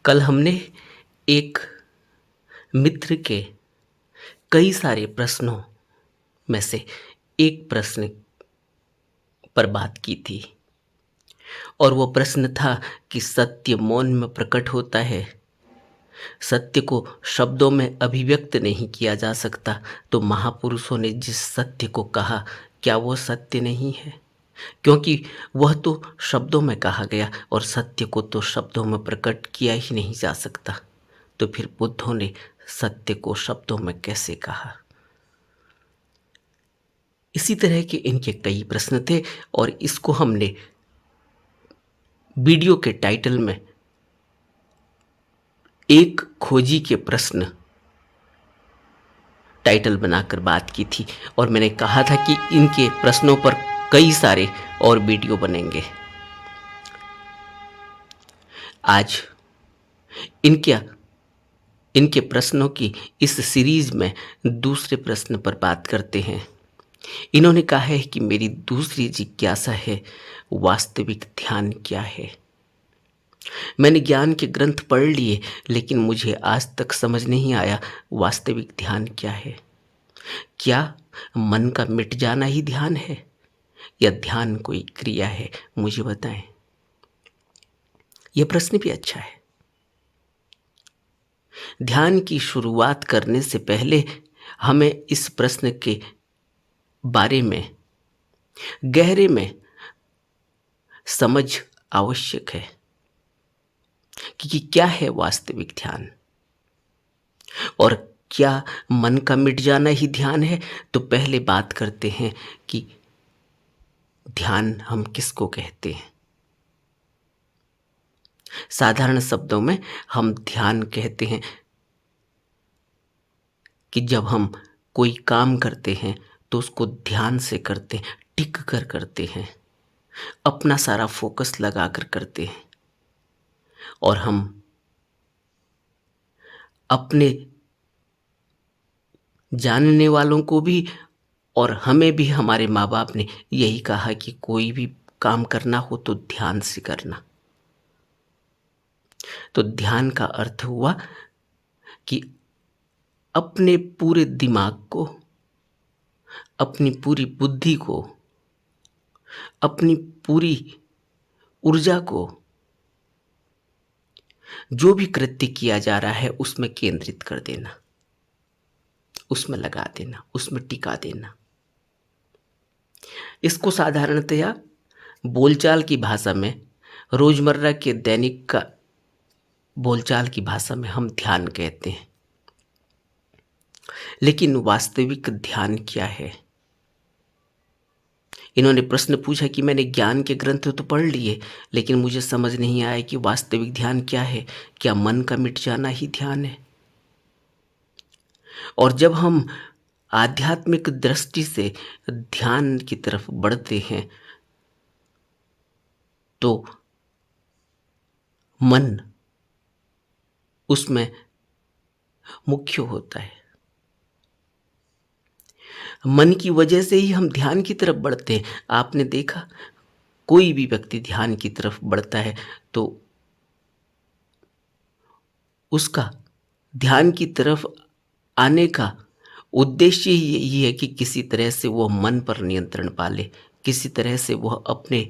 कल हमने एक मित्र के कई सारे प्रश्नों में से एक प्रश्न पर बात की थी और वो प्रश्न था कि सत्य मौन में प्रकट होता है। सत्य को शब्दों में अभिव्यक्त नहीं किया जा सकता, तो महापुरुषों ने जिस सत्य को कहा, क्या वो सत्य नहीं है? क्योंकि वह तो शब्दों में कहा गया और सत्य को तो शब्दों में प्रकट किया ही नहीं जा सकता। तो फिर बुद्धों ने सत्य को शब्दों में कैसे कहा? इसी तरह के इनके कई प्रश्न थे और इसको हमने वीडियो के टाइटल में एक खोजी के प्रश्न टाइटल बनाकर बात की थी और मैंने कहा था कि इनके प्रश्नों पर कई सारे और वीडियो बनेंगे। आज इनके प्रश्नों की इस सीरीज में दूसरे प्रश्न पर बात करते हैं। इन्होंने कहा है कि मेरी दूसरी जिज्ञासा है, वास्तविक ध्यान क्या है? मैंने ज्ञान के ग्रंथ पढ़ लिए, लेकिन मुझे आज तक समझ नहीं आया वास्तविक ध्यान क्या है। क्या मन का मिट जाना ही ध्यान है या ध्यान कोई क्रिया है? मुझे बताएं। यह प्रश्न भी अच्छा है। ध्यान की शुरुआत करने से पहले हमें इस प्रश्न के बारे में गहरे में समझ आवश्यक है कि क्या है वास्तविक ध्यान और क्या मन का मिट जाना ही ध्यान है। तो पहले बात करते हैं कि ध्यान हम किसको कहते हैं। साधारण शब्दों में हम ध्यान कहते हैं कि जब हम कोई काम करते हैं तो उसको ध्यान से करते हैं, टिक कर करते हैं, अपना सारा फोकस लगाकर करते हैं और हम अपने जानने वालों को भी और हमें भी हमारे माँ बाप ने यही कहा कि कोई भी काम करना हो तो ध्यान से करना। तो ध्यान का अर्थ हुआ कि अपने पूरे दिमाग को, अपनी पूरी बुद्धि को, अपनी पूरी ऊर्जा को जो भी कृत्य किया जा रहा है उसमें केंद्रित कर देना, उसमें लगा देना, उसमें टिका देना। इसको साधारणतया बोलचाल की भाषा में, रोजमर्रा के दैनिक का बोलचाल की भाषा में हम ध्यान कहते हैं। लेकिन वास्तविक ध्यान क्या है? इन्होंने प्रश्न पूछा कि मैंने ज्ञान के ग्रंथ तो पढ़ लिए, लेकिन मुझे समझ नहीं आया कि वास्तविक ध्यान क्या है। क्या मन का मिट जाना ही ध्यान है? और जब हम आध्यात्मिक दृष्टि से ध्यान की तरफ बढ़ते हैं तो मन उसमें मुख्य होता है। मन की वजह से ही हम ध्यान की तरफ बढ़ते हैं। आपने देखा, कोई भी व्यक्ति ध्यान की तरफ बढ़ता है तो उसका ध्यान की तरफ आने का उद्देश्य ही यही है कि किसी तरह से वह मन पर नियंत्रण पा ले, किसी तरह से वह अपने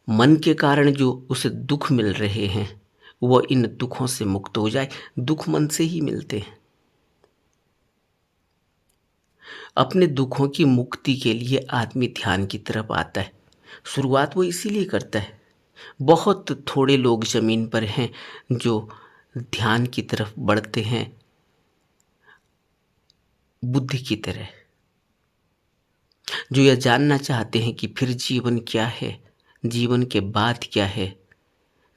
मन के कारण जो उसे दुख मिल रहे हैं वह इन दुखों से मुक्त हो जाए। दुख मन से ही मिलते हैं। अपने दुखों की मुक्ति के लिए आदमी ध्यान की तरफ आता है। शुरुआत वो इसीलिए करता है। बहुत थोड़े लोग जमीन पर हैं जो ध्यान की तरफ बढ़ते हैं बुद्धि की तरह, जो यह जानना चाहते हैं कि फिर जीवन क्या है, जीवन के बाद क्या है,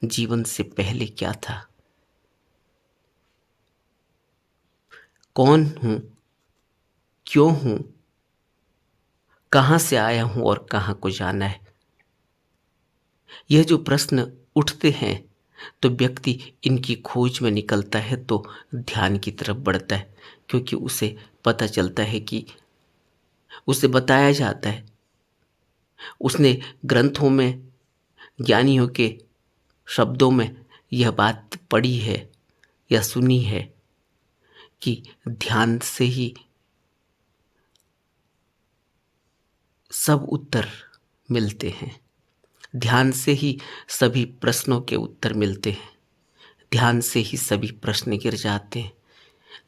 जीवन से पहले क्या था, कौन हूं, क्यों हूं, कहां से आया हूं और कहां को जाना है। यह जो प्रश्न उठते हैं तो व्यक्ति इनकी खोज में निकलता है तो ध्यान की तरफ बढ़ता है, क्योंकि उसे पता चलता है कि उसे बताया जाता है, उसने ग्रंथों में, ज्ञानियों के शब्दों में यह बात पढ़ी है या सुनी है कि ध्यान से ही सब उत्तर मिलते हैं, ध्यान से ही सभी प्रश्नों के उत्तर मिलते हैं, ध्यान से ही सभी प्रश्न गिर जाते हैं,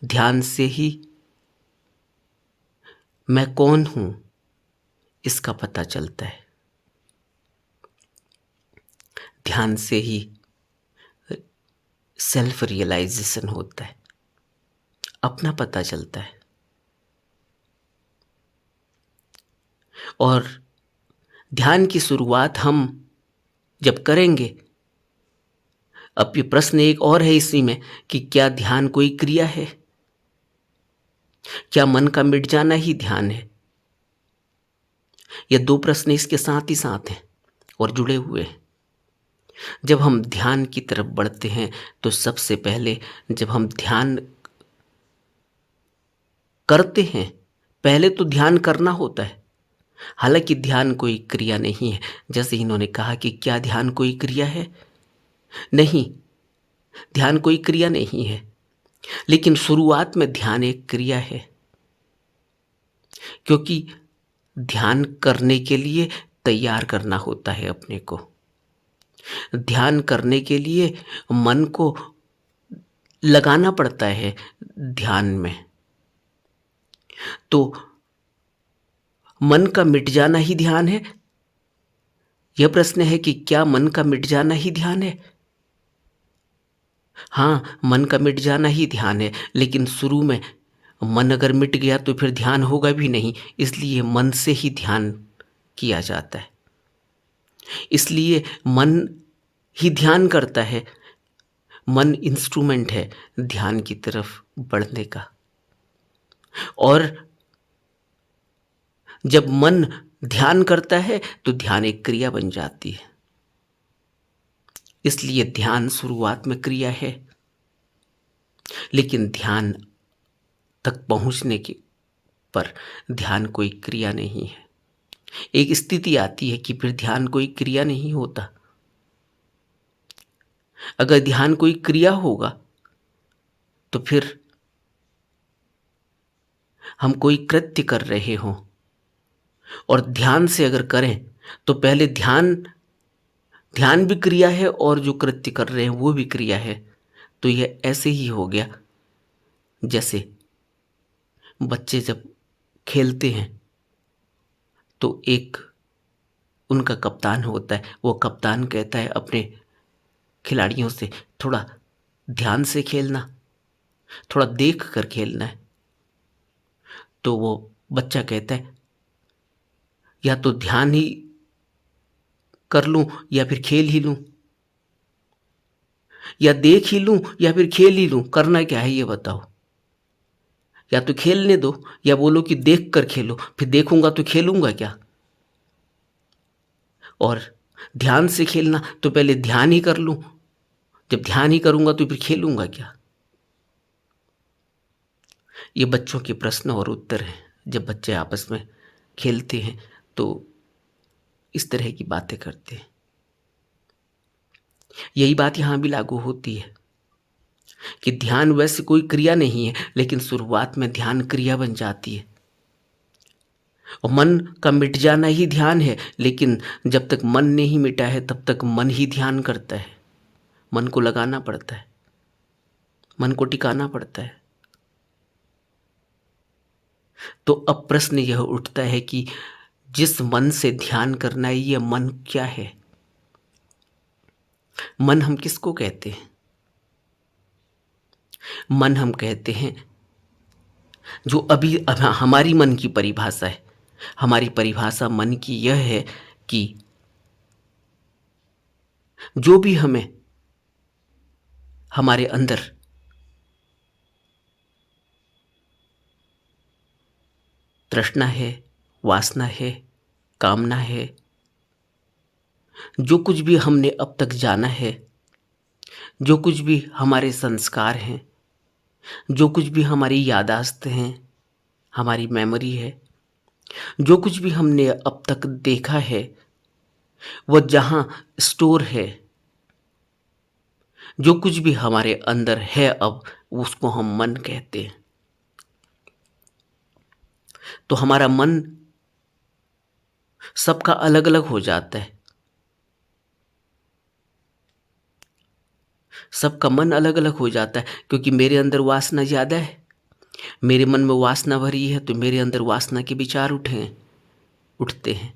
ध्यान से ही मैं कौन हूं इसका पता चलता है, ध्यान से ही सेल्फ रियलाइजेशन होता है, अपना पता चलता है। और ध्यान की शुरुआत हम जब करेंगे, अब ये प्रश्न एक और है इसी में कि क्या ध्यान कोई क्रिया है? क्या मन का मिट जाना ही ध्यान है? ये दो प्रश्न इसके साथ ही साथ हैं और जुड़े हुए हैं। जब हम ध्यान की तरफ बढ़ते हैं तो सबसे पहले जब हम ध्यान करते हैं, पहले तो ध्यान करना होता है। हालांकि ध्यान कोई क्रिया नहीं है, जैसे इन्होंने कहा कि क्या ध्यान कोई क्रिया है? नहीं, ध्यान कोई क्रिया नहीं है, लेकिन शुरुआत में ध्यान एक क्रिया है, क्योंकि ध्यान करने के लिए तैयार करना होता है अपने को। ध्यान करने के लिए मन को लगाना पड़ता है ध्यान में। तो मन का मिट जाना ही ध्यान है? यह प्रश्न है कि क्या मन का मिट जाना ही ध्यान है? हाँ, मन का मिट जाना ही ध्यान है, लेकिन शुरू में मन अगर मिट गया तो फिर ध्यान होगा भी नहीं, इसलिए मन से ही ध्यान किया जाता है। इसलिए मन ही ध्यान करता है, मन इंस्ट्रूमेंट है ध्यान की तरफ बढ़ने का। और जब मन ध्यान करता है तो ध्यान एक क्रिया बन जाती है। इसलिए ध्यान शुरुआत में क्रिया है, लेकिन ध्यान तक पहुंचने के पर ध्यान कोई क्रिया नहीं है। एक स्थिति आती है कि फिर ध्यान कोई क्रिया नहीं होता। अगर ध्यान कोई क्रिया होगा तो फिर हम कोई कृत्य कर रहे हों और ध्यान से अगर करें तो पहले ध्यान भी क्रिया है और जो कृत्य कर रहे हैं वो भी क्रिया है। तो यह ऐसे ही हो गया जैसे बच्चे जब खेलते हैं तो एक उनका कप्तान होता है, वो कप्तान कहता है अपने खिलाड़ियों से थोड़ा ध्यान से खेलना, थोड़ा देख कर खेलना है। तो वो बच्चा कहता है या तो ध्यान ही कर लूं या फिर खेल ही लूं, या देख ही लूं या फिर खेल ही लूं, करना क्या है ये बताओ। या तो खेलने दो या बोलो कि देख कर खेलो, फिर देखूंगा तो खेलूंगा क्या। और ध्यान से खेलना तो पहले ध्यान ही कर लूं, जब ध्यान ही करूंगा तो फिर खेलूंगा क्या। ये बच्चों के प्रश्न और उत्तर हैं। जब बच्चे आपस में खेलते हैं तो इस तरह की बातें करते हैं। यही बात यहां भी लागू होती है कि ध्यान वैसे कोई क्रिया नहीं है, लेकिन शुरुआत में ध्यान क्रिया बन जाती है। और मन का मिट जाना ही ध्यान है, लेकिन जब तक मन नहीं मिटा है तब तक मन ही ध्यान करता है। मन को लगाना पड़ता है, मन को टिकाना पड़ता है। तो अब प्रश्न यह उठता है कि जिस मन से ध्यान करना है, यह मन क्या है? मन हम किसको कहते हैं? मन हम कहते हैं जो अभी हमारी मन की परिभाषा है। हमारी परिभाषा मन की यह है कि जो भी हमें हमारे अंदर तृष्णा है, वासना है, कामना है, जो कुछ भी हमने अब तक जाना है, जो कुछ भी हमारे संस्कार हैं, जो कुछ भी हमारी यादाश्त हैं, हमारी मेमोरी है, जो कुछ भी हमने अब तक देखा है, वह जहाँ स्टोर है, जो कुछ भी हमारे अंदर है अब, उसको हम मन कहते हैं। तो हमारा मन सबका अलग-अलग हो जाता है। सबका मन अलग-अलग हो जाता है क्योंकि मेरे अंदर वासना ज़्यादा है। मेरे मन में वासना भरी है तो मेरे अंदर वासना के विचार उठते हैं।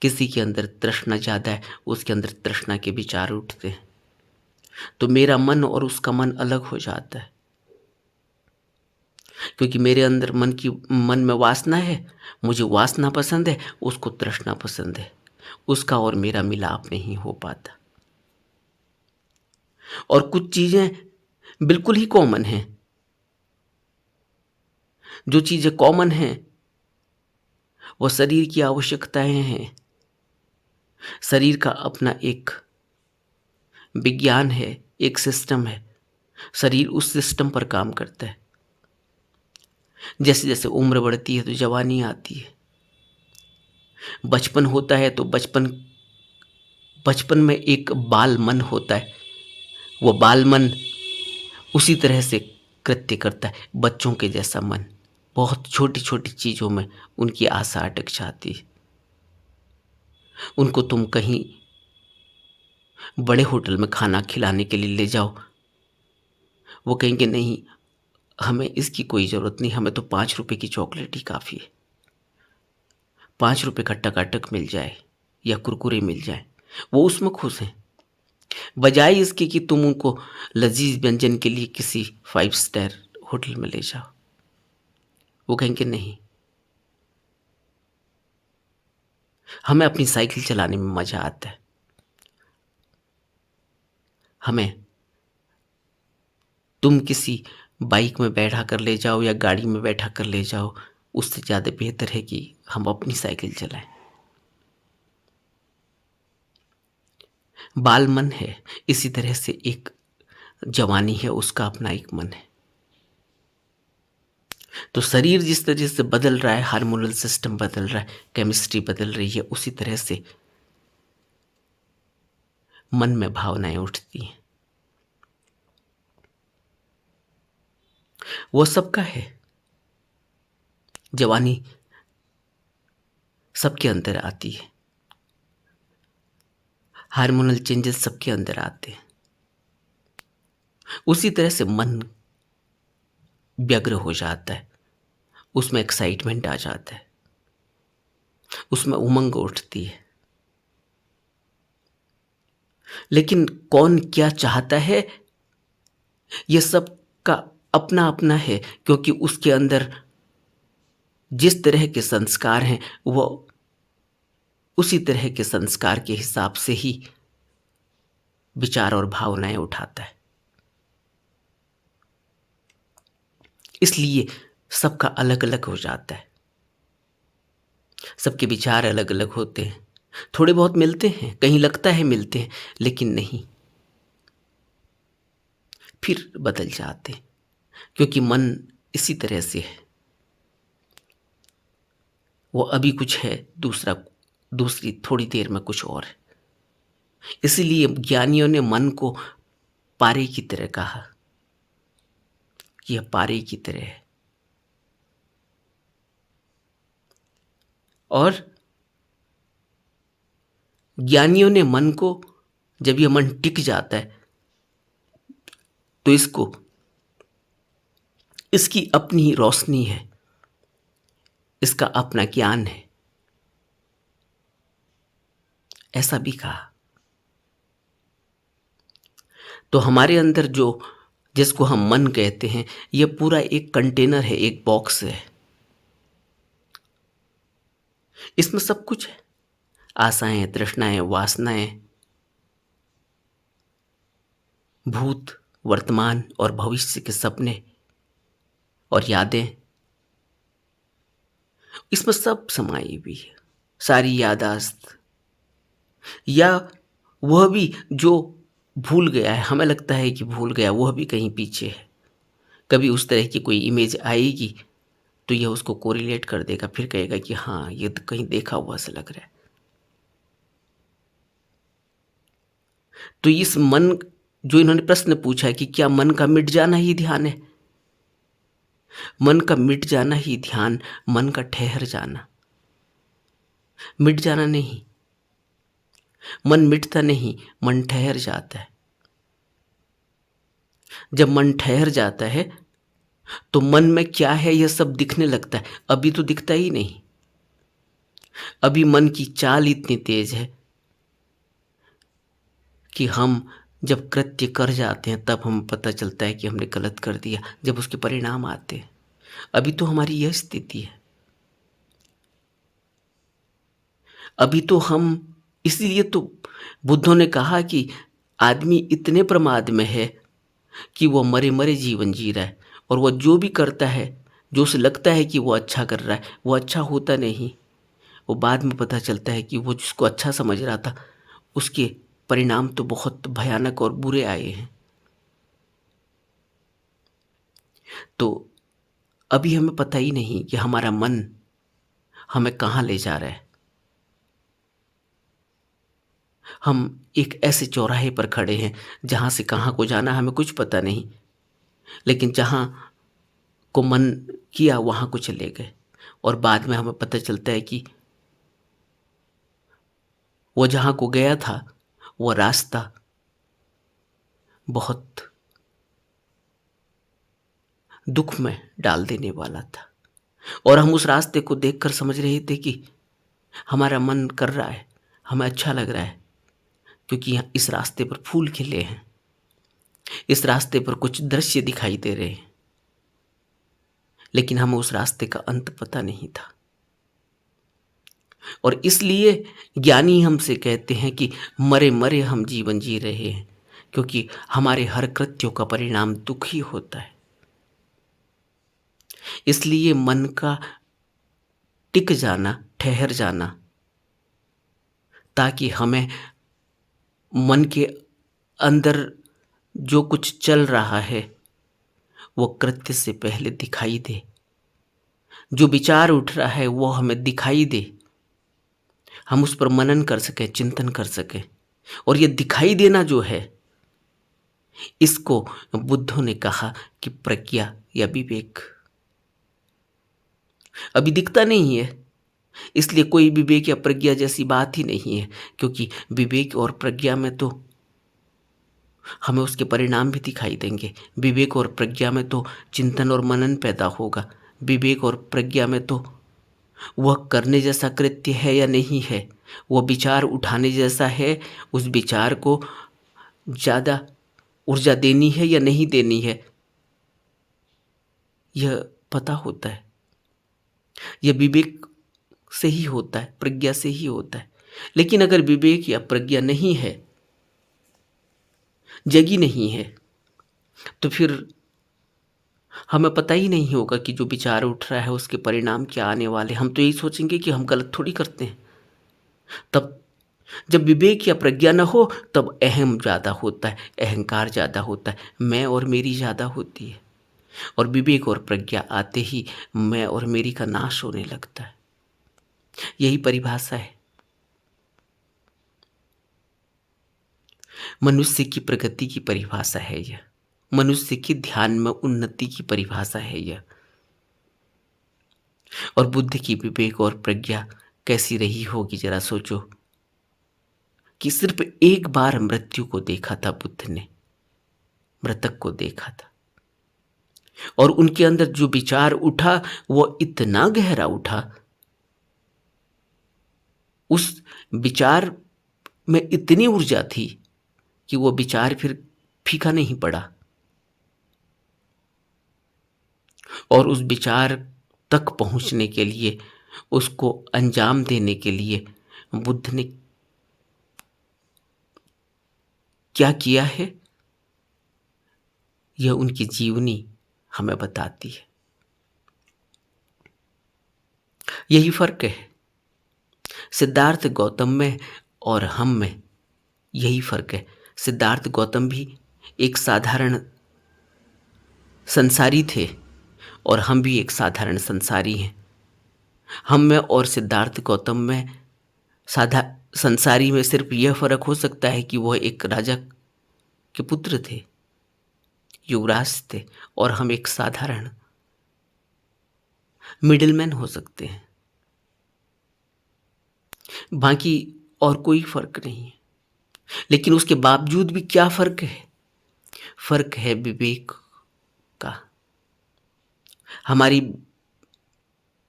किसी के अंदर तृष्णा ज़्यादा है, उसके अंदर तृष्णा के विचार उठते हैं। तो मेरा मन और उसका मन अलग हो जाता है क्योंकि मेरे अंदर मन में वासना है, मुझे वासना पसंद है, उसको तृष्णा पसंद है। उसका और मेरा मिलाप नहीं हो पाता। और कुछ चीज़ें बिल्कुल ही कॉमन हैं। जो चीज़ें कॉमन हैं वो शरीर की आवश्यकताएं हैं। शरीर का अपना एक विज्ञान है, एक सिस्टम है। शरीर उस सिस्टम पर काम करता है। जैसे जैसे उम्र बढ़ती है तो जवानी आती है। बचपन होता है तो बचपन में एक बाल मन होता है। वो बाल मन उसी तरह से कृत्य करता है, बच्चों के जैसा मन। बहुत छोटी छोटी चीज़ों में उनकी आशा अटक जाती है। उनको तुम कहीं बड़े होटल में खाना खिलाने के लिए ले जाओ, वो कहेंगे नहीं, हमें इसकी कोई ज़रूरत नहीं, हमें तो 5 रुपए की चॉकलेट ही काफ़ी है। 5 रुपए का टकाटक मिल जाए या कुरकुरे मिल जाए, वो उसमें खुश हैं। बजाय इसके कि तुम उनको लजीज व्यंजन के लिए किसी 5 स्टार होटल में ले जाओ, वो कहेंगे नहीं, हमें अपनी साइकिल चलाने में मज़ा आता है, हमें तुम किसी बाइक में बैठा कर ले जाओ या गाड़ी में बैठा कर ले जाओ, उससे ज़्यादा बेहतर है कि हम अपनी साइकिल चलाएं। बाल मन है, इसी तरह से एक जवानी है, उसका अपना एक मन है। तो शरीर जिस तरह से बदल रहा है, हार्मोनल सिस्टम बदल रहा है, केमिस्ट्री बदल रही है, उसी तरह से मन में भावनाएं उठती हैं। वो सबका है। जवानी सबके अंदर आती है, हार्मोनल चेंजेस सबके अंदर आते हैं। उसी तरह से मन व्यग्र हो जाता है, उसमें एक्साइटमेंट आ जाता है, उसमें उमंग उठती है। लेकिन कौन क्या चाहता है, यह सब का अपना अपना है, क्योंकि उसके अंदर जिस तरह के संस्कार हैं वो उसी तरह के संस्कार के हिसाब से ही विचार और भावनाएं उठाता है। इसलिए सबका अलग अलग हो जाता है, सबके विचार अलग अलग होते हैं। थोड़े बहुत मिलते हैं, कहीं लगता है मिलते हैं, लेकिन नहीं, फिर बदल जाते हैं, क्योंकि मन इसी तरह से है। वो अभी कुछ है, दूसरी थोड़ी देर में कुछ और है। इसीलिए ज्ञानियों ने मन को पारे की तरह कहा कि यह पारे की तरह है। और ज्ञानियों ने मन को, जब यह मन टिक जाता है तो इसकी अपनी ही रोशनी है, इसका अपना ज्ञान है, ऐसा भी कहा। तो हमारे अंदर जिसको हम मन कहते हैं, यह पूरा एक कंटेनर है, एक बॉक्स है। इसमें सब कुछ है, आशाएं, तृष्णाएं, वासनाएं, भूत, वर्तमान और भविष्य के सपने और यादें, इसमें सब समाई हुई है। सारी यादाश्त, या वह भी जो भूल गया है, हमें लगता है कि भूल गया, वह भी कहीं पीछे है। कभी उस तरह की कोई इमेज आएगी तो यह उसको कोरिलेट कर देगा, फिर कहेगा कि हाँ, ये तो कहीं देखा हुआ सा लग रहा है। तो इस मन जो इन्होंने प्रश्न पूछा है कि क्या मन का मिट जाना ही ध्यान है? मन का मिट जाना ही ध्यान, मन का ठहर जाना, मिट जाना नहीं। मन मिटता नहीं, मन ठहर जाता है। जब मन ठहर जाता है तो मन में क्या है यह सब दिखने लगता है। अभी तो दिखता ही नहीं। अभी मन की चाल इतनी तेज है कि हम जब कृत्य कर जाते हैं तब हमें पता चलता है कि हमने गलत कर दिया, जब उसके परिणाम आते हैं। अभी तो हमारी यह स्थिति है। अभी तो हम, इसलिए तो बुद्धों ने कहा कि आदमी इतने प्रमाद में है कि वो मरे मरे जीवन जी रहा है, और वह जो भी करता है, जो उसे लगता है कि वो अच्छा कर रहा है, वो अच्छा होता नहीं। वो बाद में पता चलता है कि वो जिसको अच्छा समझ रहा था उसके परिणाम तो बहुत भयानक और बुरे आए हैं। तो अभी हमें पता ही नहीं कि हमारा मन हमें कहाँ ले जा रहा है। हम एक ऐसे चौराहे पर खड़े हैं जहाँ से कहाँ को जाना हमें कुछ पता नहीं, लेकिन जहाँ को मन किया वहाँ को चले गए, और बाद में हमें पता चलता है कि वो जहाँ को गया था वो रास्ता बहुत दुख में डाल देने वाला था। और हम उस रास्ते को देखकर समझ रहे थे कि हमारा मन कर रहा है, हमें अच्छा लग रहा है, क्योंकि यहाँ इस रास्ते पर फूल खिले हैं, इस रास्ते पर कुछ दृश्य दिखाई दे रहे हैं, लेकिन हमें उस रास्ते का अंत पता नहीं था। और इसलिए ज्ञानी हमसे कहते हैं कि मरे मरे हम जीवन जी रहे हैं, क्योंकि हमारे हर कृत्यों का परिणाम दुख ही होता है। इसलिए मन का टिक जाना, ठहर जाना, ताकि हमें मन के अंदर जो कुछ चल रहा है वो कृत्य से पहले दिखाई दे, जो विचार उठ रहा है वो हमें दिखाई दे, हम उस पर मनन कर सकें, चिंतन कर सकें। और ये दिखाई देना जो है, इसको बुद्धों ने कहा कि प्रज्ञा या विवेक। अभी दिखता नहीं है, इसलिए कोई विवेक या प्रज्ञा जैसी बात ही नहीं है, क्योंकि विवेक और प्रज्ञा में तो हमें उसके परिणाम भी दिखाई देंगे। विवेक और प्रज्ञा में तो चिंतन और मनन पैदा होगा। विवेक और प्रज्ञा में तो वह करने जैसा कृत्य है या नहीं है, वह विचार उठाने जैसा है, उस विचार को ज़्यादा ऊर्जा देनी है या नहीं देनी है, यह पता होता है। यह विवेक से ही होता है, प्रज्ञा से ही होता है। लेकिन अगर विवेक या प्रज्ञा नहीं है, जगी नहीं है, तो फिर हमें पता ही नहीं होगा कि जो विचार उठ रहा है उसके परिणाम क्या आने वाले। हम तो यही सोचेंगे कि हम गलत थोड़ी करते हैं। तब जब विवेक या प्रज्ञा न हो तब अहम ज़्यादा होता है, अहंकार ज़्यादा होता है, मैं और मेरी ज़्यादा होती है। और विवेक और प्रज्ञा आते ही मैं और मेरी का नाश होने लगता है। यही परिभाषा है। मनुष्य की प्रगति की परिभाषा है यह। मनुष्य की ध्यान में उन्नति की परिभाषा है यह। और बुद्ध की विवेक और प्रज्ञा कैसी रही होगी, जरा सोचो कि सिर्फ एक बार मृत्यु को देखा था बुद्ध ने, मृतक को देखा था, और उनके अंदर जो विचार उठा वो इतना गहरा उठा, उस विचार में इतनी ऊर्जा थी कि वो विचार फिर फीका नहीं पड़ा। और उस विचार तक पहुंचने के लिए, उसको अंजाम देने के लिए बुद्ध ने क्या किया है, यह उनकी जीवनी हमें बताती है। यही फर्क है सिद्धार्थ गौतम में और हम में, यही फर्क है। सिद्धार्थ गौतम भी एक साधारण संसारी थे और हम भी एक साधारण संसारी हैं। हम में और सिद्धार्थ गौतम में, साधा संसारी में सिर्फ यह फर्क हो सकता है कि वह एक राजा के पुत्र थे, युवराज थे, और हम एक साधारण मिडिलमैन हो सकते हैं। बाकी और कोई फर्क नहीं है। लेकिन उसके बावजूद भी क्या फर्क है? फर्क है विवेक का। हमारी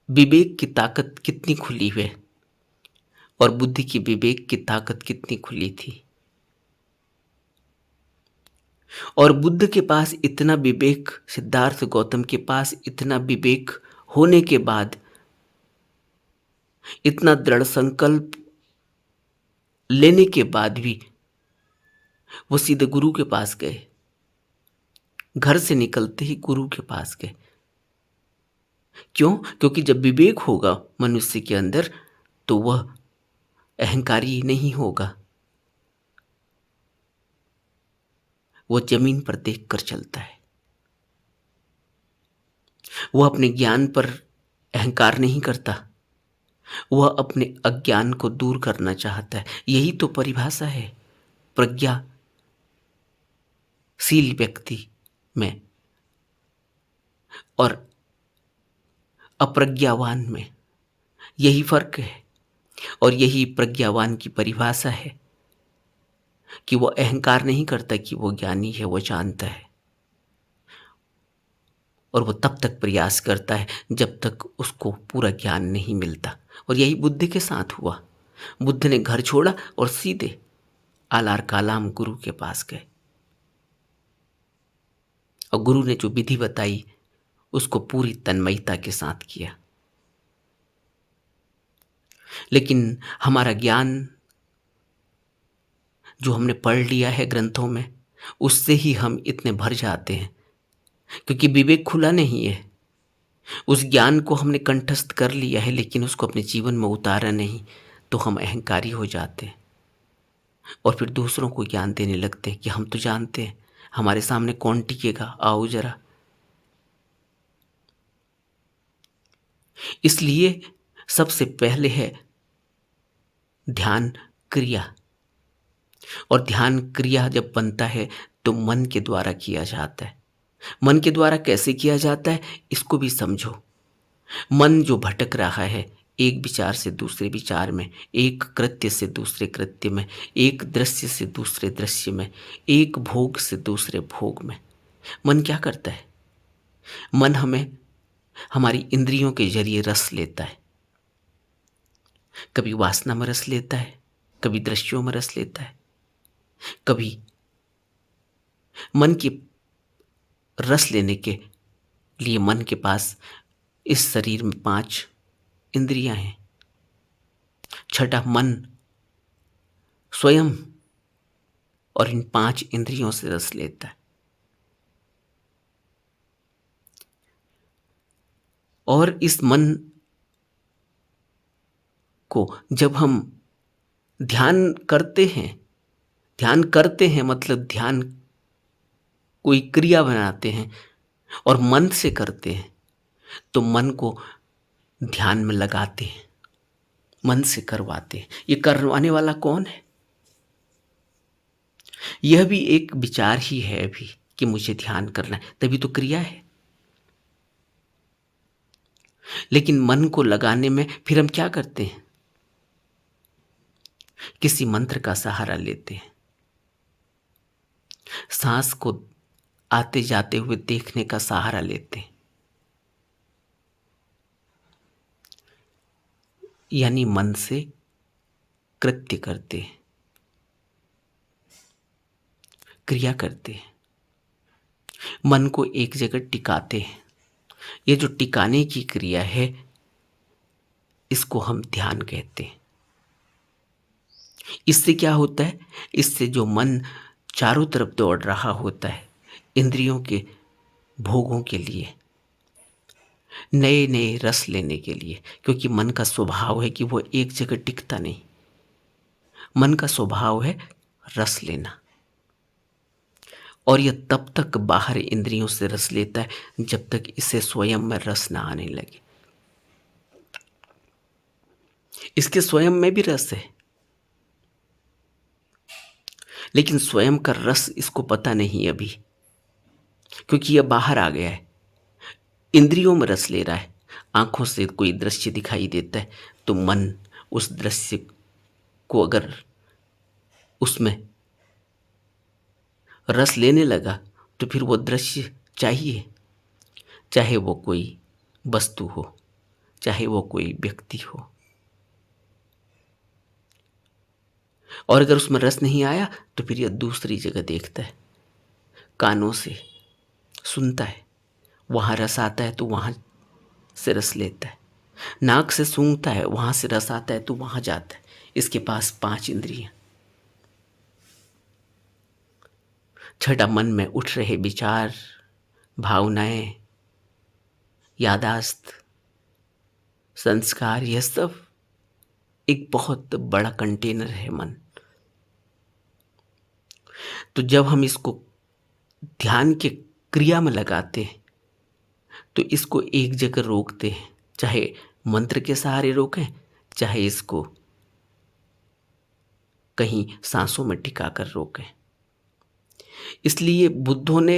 विवेक की ताकत कितनी खुली है और बुद्धि की विवेक की ताकत कितनी खुली थी। और बुद्ध के पास इतना विवेक, सिद्धार्थ गौतम के पास इतना विवेक होने के बाद, इतना दृढ़ संकल्प लेने के बाद भी वो सीधे गुरु के पास गए। घर से निकलते ही गुरु के पास गए। क्यों? क्योंकि जब विवेक होगा मनुष्य के अंदर तो वह अहंकारी नहीं होगा। वो जमीन पर देखकर चलता है। वह अपने ज्ञान पर अहंकार नहीं करता, वह अपने अज्ञान को दूर करना चाहता है। यही तो परिभाषा है प्रज्ञाशील व्यक्ति में और अप्रज्ञावान में। यही फर्क है और यही प्रज्ञावान की परिभाषा है कि वो अहंकार नहीं करता कि वो ज्ञानी है, वो जानता है। और वो तब तक प्रयास करता है जब तक उसको पूरा ज्ञान नहीं मिलता। और यही बुद्ध के साथ हुआ। बुद्ध ने घर छोड़ा और सीधे आलार कालाम गुरु के पास गए। और गुरु ने जो विधि बताई उसको पूरी तन्मयता के साथ किया। लेकिन हमारा ज्ञान जो हमने पढ़ लिया है ग्रंथों में, उससे ही हम इतने भर जाते हैं क्योंकि विवेक खुला नहीं है। उस ज्ञान को हमने कंठस्थ कर लिया है लेकिन उसको अपने जीवन में उतारा नहीं, तो हम अहंकारी हो जाते हैं और फिर दूसरों को ज्ञान देने लगते हैं कि हम तो जानते हैं, हमारे सामने कौन टिकेगा, आओ जरा। इसलिए सबसे पहले है ध्यान क्रिया। और ध्यान क्रिया जब बनता है तो मन के द्वारा किया जाता है। मन के द्वारा कैसे किया जाता है इसको भी समझो। मन जो भटक रहा है एक विचार से दूसरे विचार में, एक कृत्य से दूसरे कृत्य में, एक दृश्य से दूसरे दृश्य में, एक भोग से दूसरे भोग में, मन क्या करता है? मन हमें हमारी इंद्रियों के जरिए रस लेता है। कभी वासना में रस लेता है, कभी दृश्यों में रस लेता है, कभी मन की रस लेने के लिए मन के पास इस शरीर में 5 इंद्रियां हैं। छठा मन स्वयं और इन 5 इंद्रियों से रस लेता है। और इस मन को जब हम ध्यान करते हैं मतलब ध्यान कोई क्रिया बनाते हैं और मन से करते हैं तो मन को ध्यान में लगाते हैं, मन से करवाते हैं। ये करवाने वाला कौन है? यह भी एक विचार ही है अभी कि मुझे ध्यान करना है, तभी तो क्रिया है। लेकिन मन को लगाने में फिर हम क्या करते हैं? किसी मंत्र का सहारा लेते हैं, सांस को आते जाते हुए देखने का सहारा लेते हैं, यानी मन से कृत्य करते हैं, क्रिया करते हैं, मन को एक जगह टिकाते हैं। ये जो टिकाने की क्रिया है इसको हम ध्यान कहते हैं। इससे क्या होता है? इससे जो मन चारों तरफ दौड़ रहा होता है इंद्रियों के भोगों के लिए, नए नए रस लेने के लिए, क्योंकि मन का स्वभाव है कि वो एक जगह टिकता नहीं। मन का स्वभाव है रस लेना, और यह तब तक बाहर इंद्रियों से रस लेता है जब तक इसे स्वयं में रस ना आने लगे। इसके स्वयं में भी रस है, लेकिन स्वयं का रस इसको पता नहीं अभी, क्योंकि यह बाहर आ गया है, इंद्रियों में रस ले रहा है। आंखों से कोई दृश्य दिखाई देता है तो मन उस दृश्य को अगर उसमें रस लेने लगा तो फिर वो दृश्य चाहिए, चाहे वो कोई वस्तु हो, चाहे वो कोई व्यक्ति हो। और अगर उसमें रस नहीं आया तो फिर यह दूसरी जगह देखता है, कानों से सुनता है, वहाँ रस आता है तो वहाँ से रस लेता है, नाक से सूंघता है, वहाँ से रस आता है तो वहाँ जाता है। इसके पास 5 इंद्रियां। छठा, मन में उठ रहे विचार, भावनाएं, यादाश्त, संस्कार, यह सब एक बहुत बड़ा कंटेनर है मन। तो जब हम इसको ध्यान के क्रिया में लगाते हैं तो इसको एक जगह रोकते हैं, चाहे मंत्र के सहारे रोकें, चाहे इसको कहीं सांसों में टिका कर रोकें। इसलिए बुद्धों ने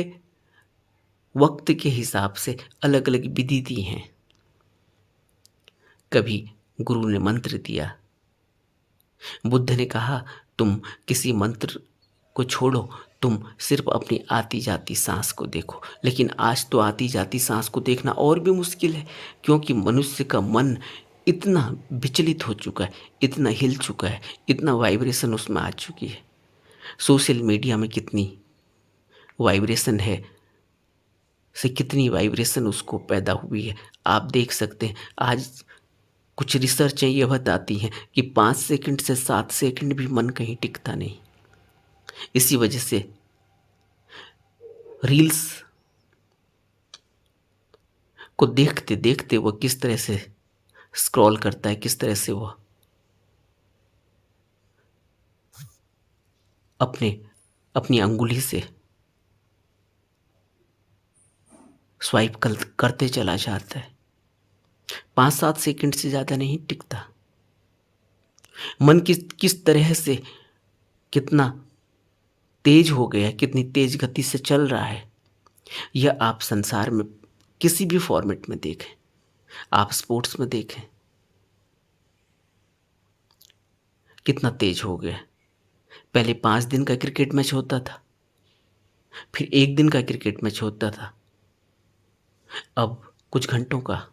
वक्त के हिसाब से अलग अलग विधि दी हैं। कभी गुरु ने मंत्र दिया, बुद्ध ने कहा तुम किसी मंत्र को छोड़ो, तुम सिर्फ अपनी आती जाती सांस को देखो। लेकिन आज तो आती जाती सांस को देखना और भी मुश्किल है, क्योंकि मनुष्य का मन इतना विचलित हो चुका है, इतना हिल चुका है, इतना वाइब्रेशन उसमें आ चुकी है। सोशल मीडिया में कितनी वाइब्रेशन है, से कितनी वाइब्रेशन उसको पैदा हुई है, आप देख सकते हैं। आज कुछ रिसर्चें ये बताती हैं कि 5 सेकंड से 7 सेकंड भी मन कहीं टिकता नहीं। इसी वजह से रील्स को देखते देखते वह किस तरह से स्क्रॉल करता है, किस तरह से वह अपनी अंगुली से स्वाइप करते चला जाता है। 5-7 सेकंड से ज़्यादा नहीं टिकता। मन किस तरह से कितना तेज हो गया, कितनी तेज गति से चल रहा है, यह आप संसार में किसी भी फॉर्मेट में देखें, आप स्पोर्ट्स में देखें, कितना तेज हो गया। पहले 5 दिन का क्रिकेट मैच होता था, फिर 1 दिन का क्रिकेट मैच होता था, अब कुछ घंटों का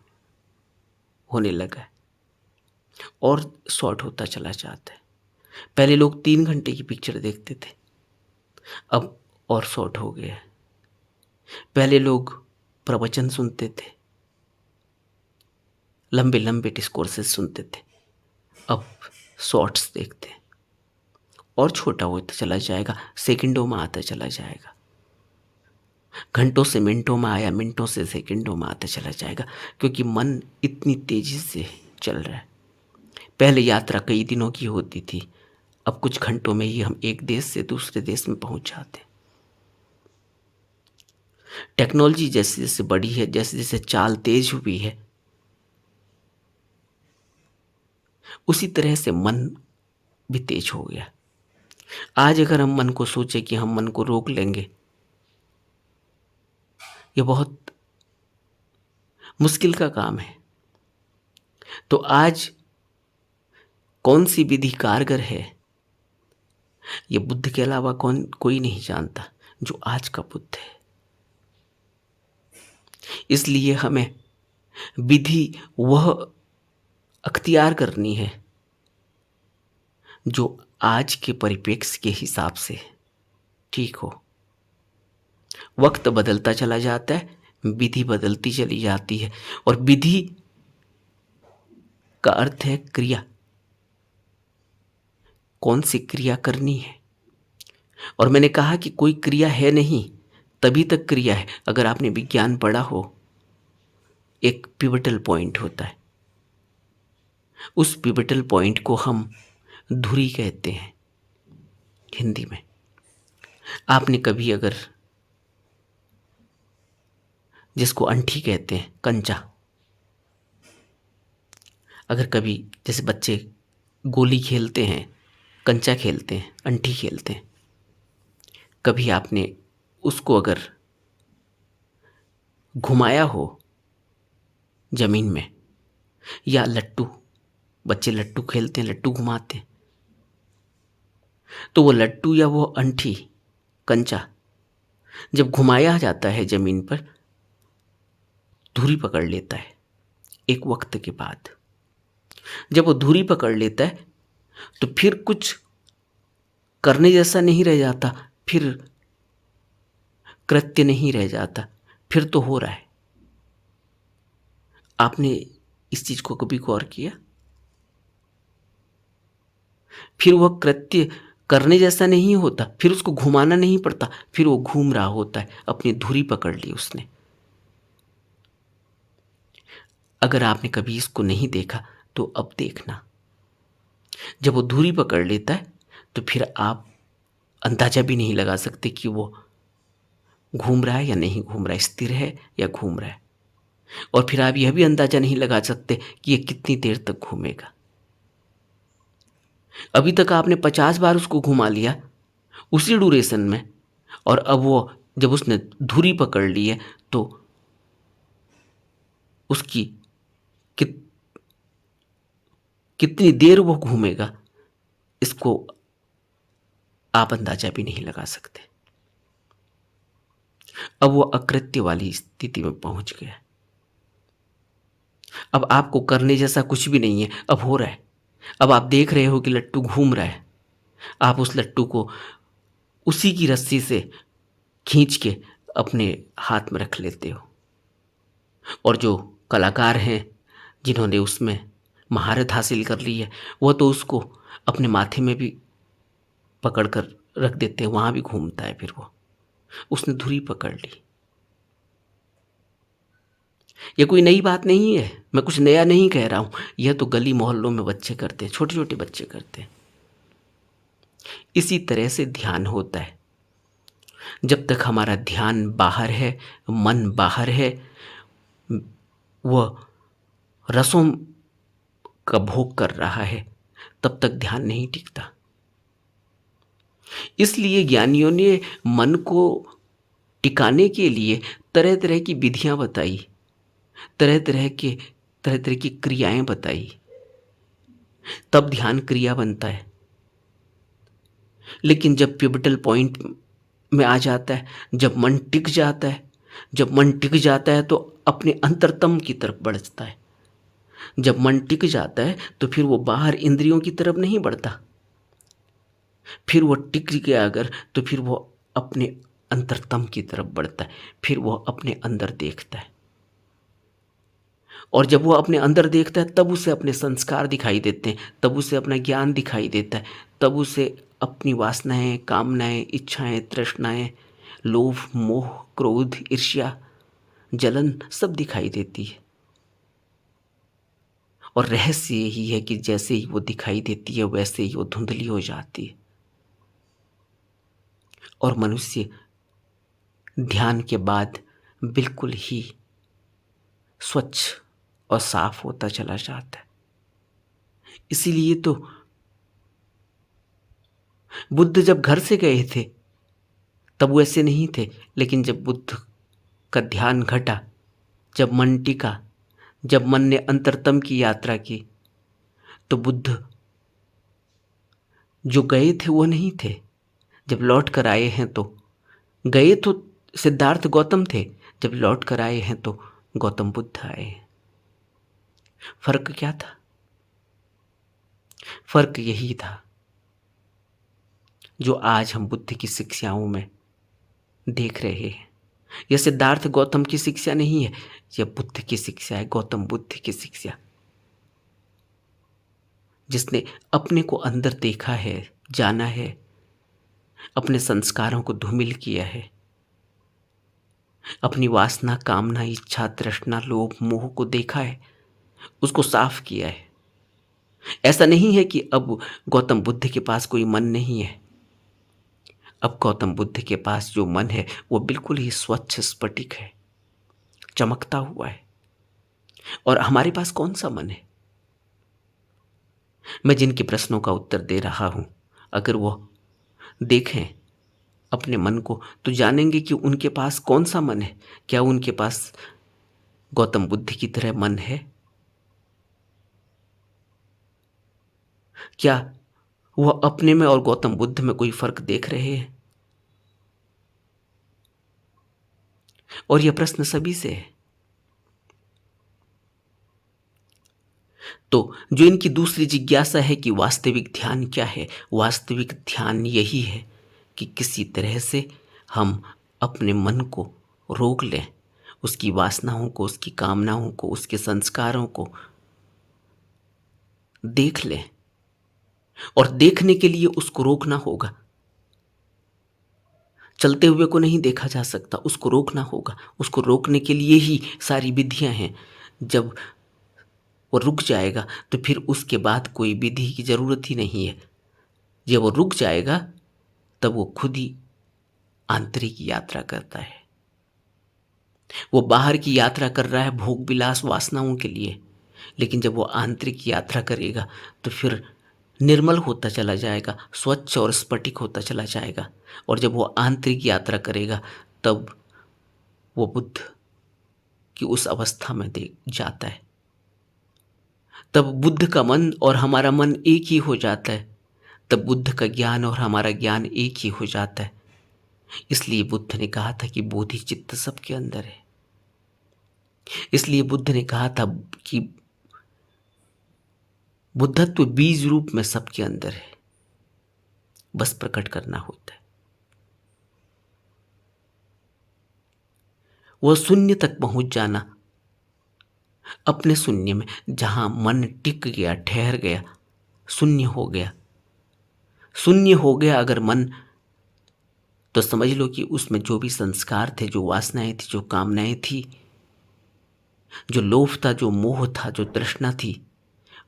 होने लगा है और शॉर्ट होता चला जाता है। पहले लोग 3 घंटे की पिक्चर देखते थे, अब और शॉर्ट हो गया है। पहले लोग प्रवचन सुनते थे, लंबे लंबे डिस्कोर्सेस सुनते थे, अब शॉर्ट्स देखते हैं और छोटा होता चला जाएगा, सेकंडों में आता चला जाएगा। घंटों से मिनटों में आया, मिनटों से सेकंडों में आता चला जाएगा, क्योंकि मन इतनी तेजी से चल रहा है। पहले यात्रा कई दिनों की होती थी, अब कुछ घंटों में ही हम एक देश से दूसरे देश में पहुंच जाते। टेक्नोलॉजी जैसे जैसे बढ़ी है, जैसे जैसे चाल तेज हुई है, उसी तरह से मन भी तेज हो गया। आज अगर हम मन को सोचे कि हम मन को रोक लेंगे, यह बहुत मुश्किल का काम है। तो आज कौन सी विधि कारगर है, ये बुद्ध के अलावा कोई नहीं जानता, जो आज का बुद्ध है। इसलिए हमें विधि वह अख्तियार करनी है जो आज के परिप्रेक्ष्य के हिसाब से ठीक हो। वक्त बदलता चला जाता है, विधि बदलती चली जाती है, और विधि का अर्थ है क्रिया। कौन सी क्रिया करनी है, और मैंने कहा कि कोई क्रिया है नहीं तभी तक क्रिया है। अगर आपने विज्ञान पढ़ा हो, एक पिवटल पॉइंट होता है, उस पिवटल पॉइंट को हम धुरी कहते हैं हिंदी में। आपने कभी अगर, जिसको अंठी कहते हैं, कंचा, अगर कभी जैसे बच्चे गोली खेलते हैं, कंचा खेलते हैं, अंठी खेलते हैं, कभी आपने उसको अगर घुमाया हो ज़मीन में, या लट्टू, बच्चे लट्टू खेलते हैं, लट्टू घुमाते हैं, तो वो लट्टू या वो अंठी, कंचा जब घुमाया जाता है ज़मीन पर, धुरी पकड़ लेता है एक वक्त के बाद। जब वो धुरी पकड़ लेता है तो फिर कुछ करने जैसा नहीं रह जाता, फिर कृत्य नहीं रह जाता, फिर तो हो रहा है। आपने इस चीज को कभी गौर किया? फिर वह कृत्य करने जैसा नहीं होता, फिर उसको घुमाना नहीं पड़ता, फिर वो घूम रहा होता है, अपनी धुरी पकड़ ली उसने। अगर आपने कभी इसको नहीं देखा तो अब देखना, जब वो धुरी पकड़ लेता है तो फिर आप अंदाजा भी नहीं लगा सकते कि वो घूम रहा है या नहीं घूम रहा है, स्थिर है या घूम रहा है। और फिर आप यह भी अंदाजा नहीं लगा सकते कि ये कितनी देर तक घूमेगा। अभी तक आपने 50 बार उसको घुमा लिया उसी ड्यूरेशन में, और अब वो जब उसने धुरी पकड़ ली है तो उसकी कित, कितनी देर वो घूमेगा, इसको आप अंदाजा भी नहीं लगा सकते। अब वो अकृत्य वाली स्थिति में पहुंच गया। अब आपको करने जैसा कुछ भी नहीं है, अब हो रहा है। अब आप देख रहे हो कि लट्टू घूम रहा है, आप उस लट्टू को उसी की रस्सी से खींच के अपने हाथ में रख लेते हो। और जो कलाकार हैं जिन्होंने उसमें महारत हासिल कर ली है, वह तो उसको अपने माथे में भी पकड़ कर रख देते हैं, वहां भी घूमता है। फिर वो उसने धुरी पकड़ ली। यह कोई नई बात नहीं है, मैं कुछ नया नहीं कह रहा हूं, यह तो गली मोहल्लों में बच्चे करते हैं, छोटे छोटे बच्चे करते हैं। इसी तरह से ध्यान होता है। जब तक हमारा ध्यान बाहर है, मन बाहर है, वह रसों का भोग कर रहा है, तब तक ध्यान नहीं टिकता। इसलिए ज्ञानियों ने मन को टिकाने के लिए तरह तरह की विधियां बताई, तरह तरह की क्रियाएं बताई, तब ध्यान क्रिया बनता है। लेकिन जब पिवटल पॉइंट में आ जाता है, जब मन टिक जाता है, जब मन टिक जाता है तो अपने अंतरतम की तरफ बढ़ता है। जब मन टिक जाता है तो फिर वो बाहर इंद्रियों की तरफ नहीं बढ़ता, फिर वो टिक गया अगर तो फिर वो अपने अंतरतम की तरफ बढ़ता है, फिर वो अपने अंदर देखता है। और जब वो अपने अंदर देखता है तब उसे अपने संस्कार दिखाई देते हैं, तब उसे अपना ज्ञान दिखाई देता है, तब उसे अपनी वासनाएं, कामनाएं, इच्छाएं, तृष्णाएं, लोभ, मोह, क्रोध, ईर्ष्या, जलन सब दिखाई देती है। और रहस्य यही है कि जैसे ही वो दिखाई देती है वैसे ही वो धुंधली हो जाती है, और मनुष्य ध्यान के बाद बिल्कुल ही स्वच्छ और साफ होता चला जाता है। इसीलिए तो बुद्ध जब घर से गए थे तब वो ऐसे नहीं थे, लेकिन जब बुद्ध का ध्यान घटा, जब मन टिका, जब मन ने अंतरतम की यात्रा की, तो बुद्ध जो गए थे वो नहीं थे। जब लौट कर आए हैं तो गए तो सिद्धार्थ गौतम थे, जब लौट कर आए हैं तो गौतम बुद्ध आए हैं। फर्क क्या था? फर्क यही था जो आज हम बुद्ध की शिक्षाओं में देख रहे हैं। यह सिद्धार्थ गौतम की शिक्षा नहीं है, यह बुद्ध की शिक्षा है, गौतम बुद्ध की शिक्षा। जिसने अपने को अंदर देखा है, जाना है, अपने संस्कारों को धूमिल किया है, अपनी वासना, कामना, इच्छा, तृष्णा, लोभ, मोह को देखा है, उसको साफ किया है। ऐसा नहीं है कि अब गौतम बुद्ध के पास कोई मन नहीं है। अब गौतम बुद्ध के पास जो मन है वो बिल्कुल ही स्वच्छ स्फटिक है, चमकता हुआ है। और हमारे पास कौन सा मन है? मैं जिनके प्रश्नों का उत्तर दे रहा हूं, अगर वो देखें अपने मन को, तो जानेंगे कि उनके पास कौन सा मन है। क्या उनके पास गौतम बुद्ध की तरह मन है? क्या वह अपने में और गौतम बुद्ध में कोई फर्क देख रहे हैं? और यह प्रश्न सभी से है। तो जो इनकी दूसरी जिज्ञासा है कि वास्तविक ध्यान क्या है, वास्तविक ध्यान यही है कि किसी तरह से हम अपने मन को रोक लें, उसकी वासनाओं को, उसकी कामनाओं को, उसके संस्कारों को देख लें। और देखने के लिए उसको रोकना होगा। चलते हुए को नहीं देखा जा सकता, उसको रोकना होगा। उसको रोकने के लिए ही सारी विधियां हैं। जब वो रुक जाएगा तो फिर उसके बाद कोई विधि की जरूरत ही नहीं है। जब वो रुक जाएगा तब वो खुद ही आंतरिक यात्रा करता है। वो बाहर की यात्रा कर रहा है भोग विलास वासनाओं के लिए, लेकिन जब वो आंतरिक यात्रा करेगा तो फिर निर्मल होता चला जाएगा, स्वच्छ और स्फटिक होता चला जाएगा। और जब वो आंतरिक यात्रा करेगा तब वो बुद्ध की उस अवस्था में देख जाता है। तब बुद्ध का मन और हमारा मन एक ही हो जाता है। तब बुद्ध का ज्ञान और हमारा ज्ञान एक ही हो जाता है। इसलिए बुद्ध ने कहा था कि बोधि चित्त सबके अंदर है। इसलिए बुद्ध ने कहा था कि बुद्धत्व बीज रूप में सबके अंदर है, बस प्रकट करना होता है। वह शून्य तक पहुंच जाना, अपने शून्य में, जहां मन टिक गया, ठहर गया, शून्य हो गया। शून्य हो गया अगर मन, तो समझ लो कि उसमें जो भी संस्कार थे, जो वासनाएं थी, जो कामनाएं थी, जो लोभ था, जो मोह था, जो तृष्णा थी,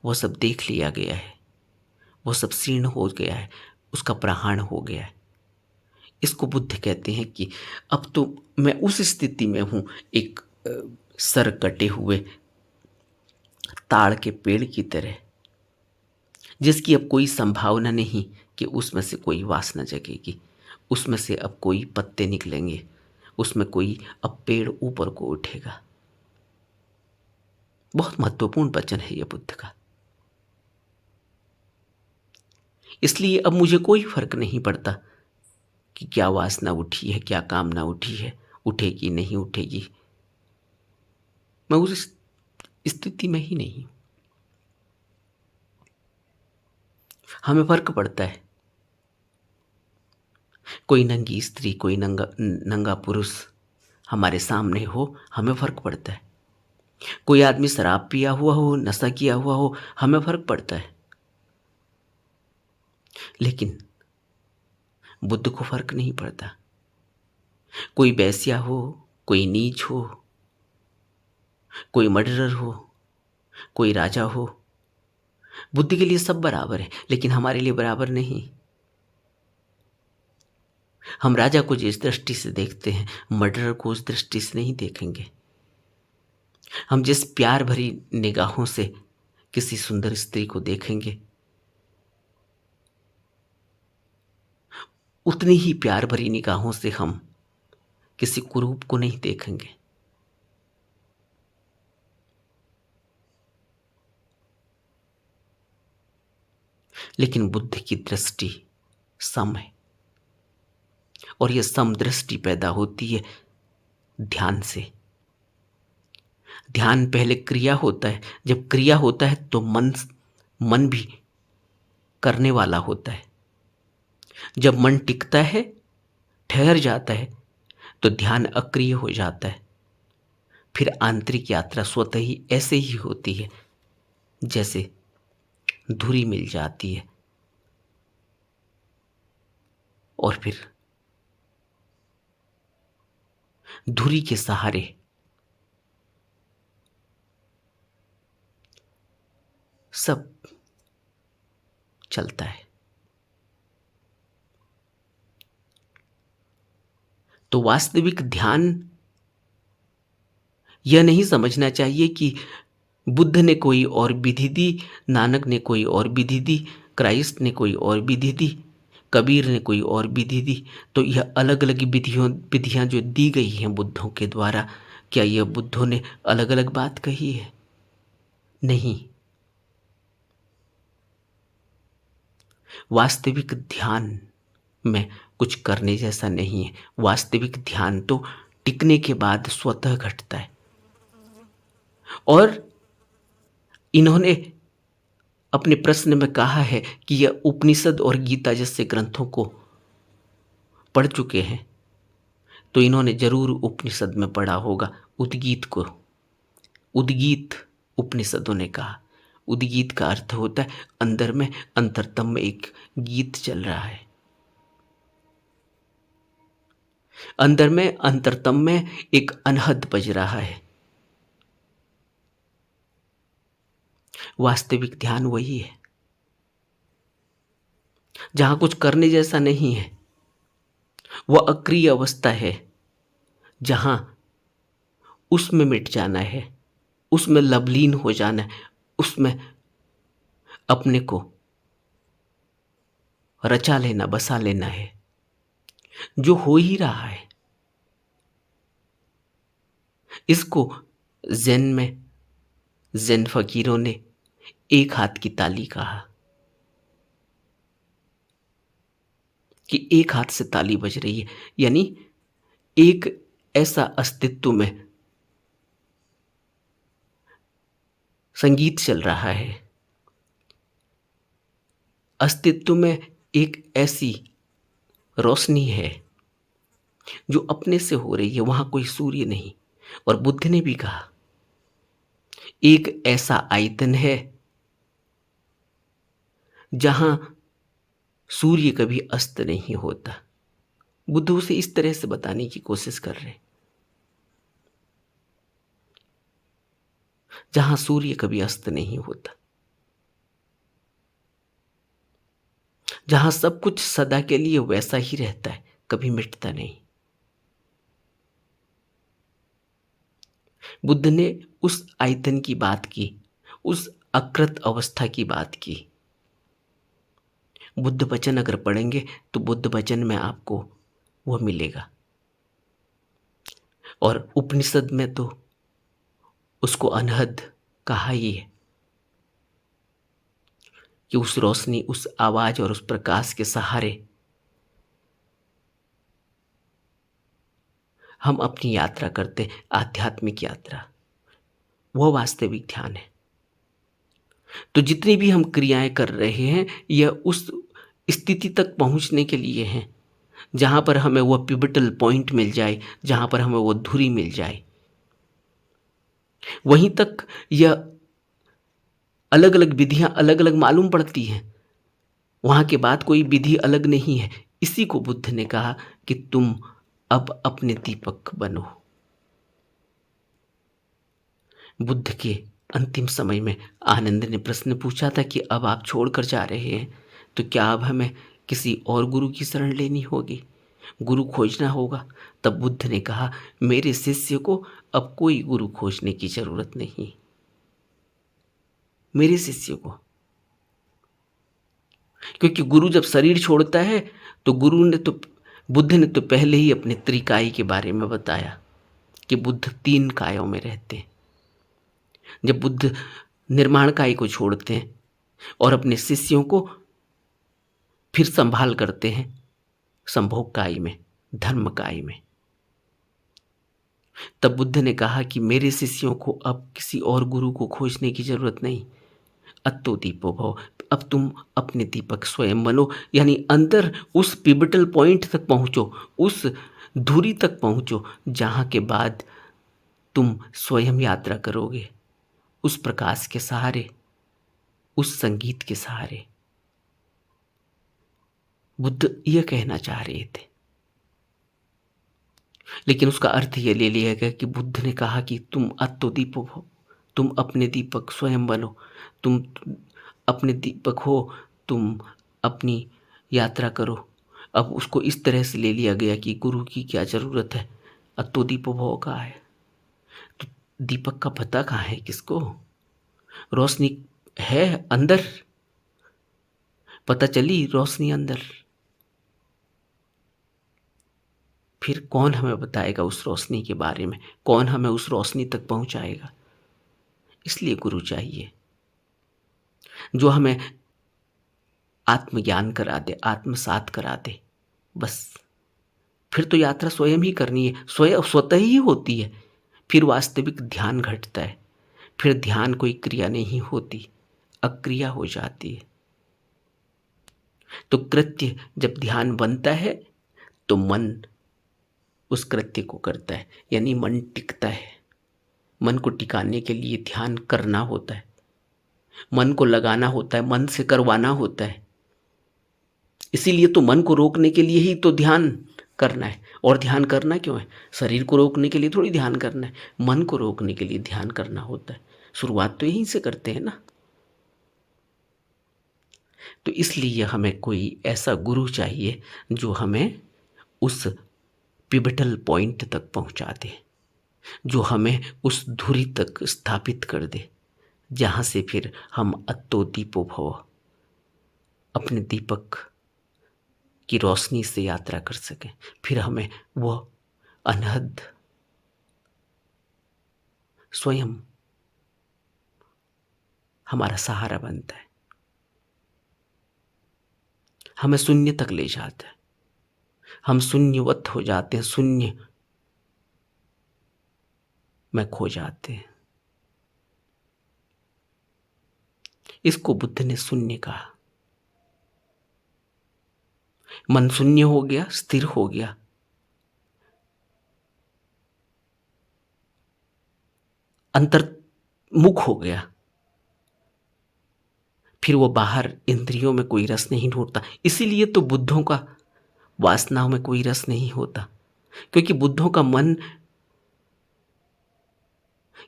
वह सब देख लिया गया है। वह सब शीर्ण हो गया है, उसका प्रहाण हो गया है। इसको बुद्ध कहते हैं कि अब तो मैं उस स्थिति में हूं, एक सर कटे हुए ताड़ के पेड़ की तरह, जिसकी अब कोई संभावना नहीं कि उसमें से कोई वासना जगेगी, उसमें से अब कोई पत्ते निकलेंगे, उसमें कोई अब पेड़ ऊपर को उठेगा। बहुत महत्वपूर्ण वचन है यह बुद्ध का। इसलिए अब मुझे कोई फर्क नहीं पड़ता कि क्या वासना उठी है, क्या कामना उठी है, उठेगी नहीं उठेगी। मैं उस स्थिति में ही नहीं हूं। हमें फर्क पड़ता है। कोई नंगी स्त्री, कोई नंगा पुरुष हमारे सामने हो, हमें फर्क पड़ता है। कोई आदमी शराब पिया हुआ हो, नशा किया हुआ हो, हमें फर्क पड़ता है। लेकिन बुद्ध को फर्क नहीं पड़ता। कोई वेश्या हो, कोई नीच हो, कोई मर्डरर हो, कोई राजा हो, बुद्ध के लिए सब बराबर है, लेकिन हमारे लिए बराबर नहीं। हम राजा को जिस दृष्टि से देखते हैं, मर्डरर को उस दृष्टि से नहीं देखेंगे। हम जिस प्यार भरी निगाहों से किसी सुंदर स्त्री को देखेंगे, उतनी ही प्यार भरी निगाहों से हम किसी कुरूप को नहीं देखेंगे। लेकिन बुद्ध की दृष्टि सम है, और यह सम दृष्टि पैदा होती है ध्यान से। ध्यान पहले क्रिया होता है। जब क्रिया होता है तो मन भी करने वाला होता है। जब मन टिकता है, ठहर जाता है, तो ध्यान अक्रिय हो जाता है। फिर आंतरिक यात्रा स्वतः ही ऐसे ही होती है जैसे धुरी मिल जाती है, और फिर धुरी के सहारे सब चलता है। तो वास्तविक ध्यान यह नहीं समझना चाहिए कि बुद्ध ने कोई और विधि दी, नानक ने कोई और विधि दी, क्राइस्ट ने कोई और विधि दी, कबीर ने कोई और विधि दी। तो यह अलग अलग विधियां जो दी गई हैं बुद्धों के द्वारा, क्या यह बुद्धों ने अलग अलग बात कही है? नहीं। वास्तविक ध्यान में कुछ करने जैसा नहीं है। वास्तविक ध्यान तो टिकने के बाद स्वतः घटता है। और इन्होंने अपने प्रश्न में कहा है कि यह उपनिषद और गीता जैसे ग्रंथों को पढ़ चुके हैं, तो इन्होंने जरूर उपनिषद में पढ़ा होगा उद्गीत को। उद्गीत उपनिषदों ने कहा। उद्गीत का अर्थ होता है अंदर में, अंतरतम में एक गीत चल रहा है। अंदर में, अंतरतम में एक अनहद बज रहा है। वास्तविक ध्यान वही है जहां कुछ करने जैसा नहीं है। वह अक्रिय अवस्था है जहां उसमें मिट जाना है, उसमें लवलीन हो जाना है, उसमें अपने को रचा लेना, बसा लेना है, जो हो ही रहा है। इसको ज़ेन में ज़ेन फकीरों ने एक हाथ की ताली कहा कि एक हाथ से ताली बज रही है, यानी एक ऐसा अस्तित्व में संगीत चल रहा है। अस्तित्व में एक ऐसी रोशनी है जो अपने से हो रही है, वहां कोई सूर्य नहीं। और बुद्ध ने भी कहा एक ऐसा आयतन है जहां सूर्य कभी अस्त नहीं होता। बुद्ध उसे इस तरह से बताने की कोशिश कर रहे हैं, जहां सूर्य कभी अस्त नहीं होता, जहां सब कुछ सदा के लिए वैसा ही रहता है, कभी मिटता नहीं। बुद्ध ने उस आयतन की बात की, उस अकृत अवस्था की बात की। बुद्ध वचन अगर पढ़ेंगे तो बुद्ध वचन में आपको वह मिलेगा। और उपनिषद में तो उसको अनहद कहा ही है कि उस रोशनी, उस आवाज और उस प्रकाश के सहारे हम अपनी यात्रा करते, आध्यात्मिक यात्रा। वह वास्तविक ध्यान है। तो जितनी भी हम क्रियाएं कर रहे हैं, यह उस स्थिति तक पहुंचने के लिए हैं जहां पर हमें वह पिवटल पॉइंट मिल जाए, जहां पर हमें वह धुरी मिल जाए। वहीं तक यह अलग अलग विधियां अलग अलग मालूम पड़ती हैं, वहां के बाद कोई विधि अलग नहीं है। इसी को बुद्ध ने कहा कि तुम अब अपने दीपक बनो। बुद्ध के अंतिम समय में आनंद ने प्रश्न पूछा था कि अब आप छोड़कर जा रहे हैं, तो क्या अब हमें किसी और गुरु की शरण लेनी होगी, गुरु खोजना होगा? तब बुद्ध ने कहा मेरे शिष्य को अब कोई गुरु खोजने की जरूरत नहीं। मेरे शिष्य को, क्योंकि गुरु जब शरीर छोड़ता है तो बुद्ध ने तो पहले ही अपने त्रिकाय के बारे में बताया कि बुद्ध 3 कायों में रहते हैं। जब बुद्ध निर्माण काय को छोड़ते हैं और अपने शिष्यों को फिर संभाल करते हैं संभोग काय में, धर्म काय में, तब बुद्ध ने कहा कि मेरे शिष्यों को अब किसी और गुरु को खोजने की जरूरत नहीं। अत्तो दीपो भव, अब तुम अपने दीपक स्वयं बनो। यानी अंदर उस पिवटल पॉइंट तक पहुंचो, उस धुरी तक पहुंचो जहां के बाद तुम स्वयं यात्रा करोगे, उस प्रकाश के सहारे, उस संगीत के सहारे। बुद्ध यह कहना चाह रहे थे, लेकिन उसका अर्थ यह ले लिया गया कि बुद्ध ने कहा कि तुम अत्तो दीपो भव, तुम अपने दीपक स्वयं बनो, तुम अपने दीपक हो, तुम अपनी यात्रा करो। अब उसको इस तरह से ले लिया गया कि गुरु की क्या जरूरत है, अत्तो दीपो भव कहा है, तो दीपक का पता कहाँ है किसको? रोशनी है अंदर, पता चली रोशनी अंदर, फिर कौन हमें बताएगा उस रोशनी के बारे में? कौन हमें उस रोशनी तक पहुंचाएगा? इसलिए गुरु चाहिए, जो हमें आत्मज्ञान करा दे, आत्मसात करा दे। बस फिर तो यात्रा स्वयं ही करनी है, स्वतः ही होती है। फिर वास्तविक ध्यान घटता है। फिर ध्यान कोई क्रिया नहीं होती, अक्रिया हो जाती है। तो कृत्य जब ध्यान बनता है तो मन उस कृत्य को करता है, यानी मन टिकता है। मन को टिकाने के लिए ध्यान करना होता है, मन को लगाना होता है, मन से करवाना होता है। इसीलिए तो मन को रोकने के लिए ही तो ध्यान करना है। और ध्यान करना क्यों है? शरीर को रोकने के लिए थोड़ी ध्यान करना है, मन को रोकने के लिए ध्यान करना होता है। शुरुआत तो यहीं से करते हैं ना। तो इसलिए हमें कोई ऐसा गुरु चाहिए जो हमें उस पिवटल पॉइंट तक पहुंचा दे, जो हमें उस धुरी तक स्थापित कर दे, जहां से फिर हम अत्तो दीपो भव, अपने दीपक की रोशनी से यात्रा कर सकें। फिर हमें वह अनहद स्वयं हमारा सहारा बनता है, हमें शून्य तक ले जाता है। हम शून्यवत हो जाते हैं, शून्य में खो जाते हैं। इसको बुद्ध ने शून्य कहा। मन शून्य हो गया, स्थिर हो गया, अंतर्मुख हो गया। फिर वो बाहर इंद्रियों में कोई रस नहीं ढूंढता। इसीलिए तो बुद्धों का वासनाओं में कोई रस नहीं होता, क्योंकि बुद्धों का मन